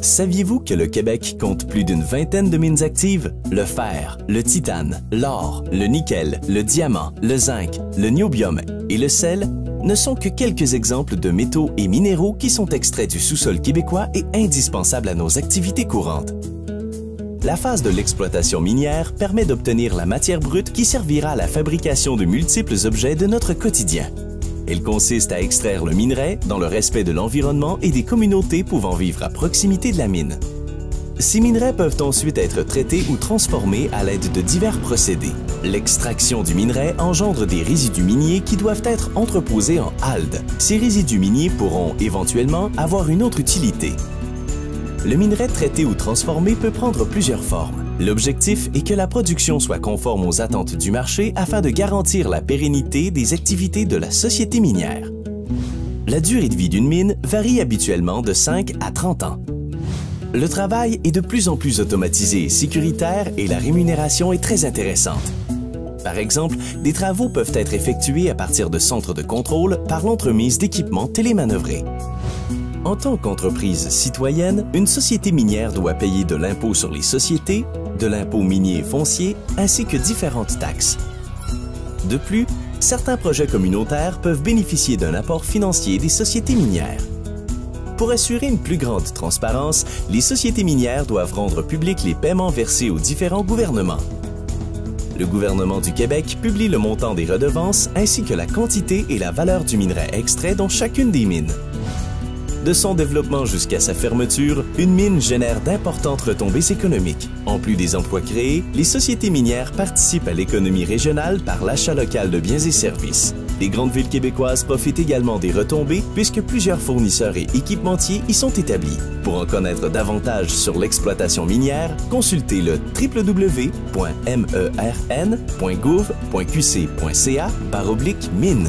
Saviez-vous que le Québec compte plus d'une vingtaine de mines actives? Le fer, le titane, l'or, le nickel, le diamant, le zinc, le niobium et le sel ne sont que quelques exemples de métaux et minéraux qui sont extraits du sous-sol québécois et indispensables à nos activités courantes. La phase de l'exploitation minière permet d'obtenir la matière brute qui servira à la fabrication de multiples objets de notre quotidien. Elle consiste à extraire le minerai dans le respect de l'environnement et des communautés pouvant vivre à proximité de la mine. Ces minerais peuvent ensuite être traités ou transformés à l'aide de divers procédés. L'extraction du minerai engendre des résidus miniers qui doivent être entreposés en halde. Ces résidus miniers pourront éventuellement avoir une autre utilité. Le minerai traité ou transformé peut prendre plusieurs formes. L'objectif est que la production soit conforme aux attentes du marché afin de garantir la pérennité des activités de la société minière. La durée de vie d'une mine varie habituellement de 5 à 30 ans. Le travail est de plus en plus automatisé et sécuritaire et la rémunération est très intéressante. Par exemple, des travaux peuvent être effectués à partir de centres de contrôle par l'entremise d'équipements télémanœuvrés. En tant qu'entreprise citoyenne, une société minière doit payer de l'impôt sur les sociétés, de l'impôt minier et foncier, ainsi que différentes taxes. De plus, certains projets communautaires peuvent bénéficier d'un apport financier des sociétés minières. Pour assurer une plus grande transparence, les sociétés minières doivent rendre publics les paiements versés aux différents gouvernements. Le gouvernement du Québec publie le montant des redevances ainsi que la quantité et la valeur du minerai extrait dans chacune des mines. De son développement jusqu'à sa fermeture, une mine génère d'importantes retombées économiques. En plus des emplois créés, les sociétés minières participent à l'économie régionale par l'achat local de biens et services. Les grandes villes québécoises profitent également des retombées puisque plusieurs fournisseurs et équipementiers y sont établis. Pour en connaître davantage sur l'exploitation minière, consultez le www.mern.gouv.qc.ca/mine.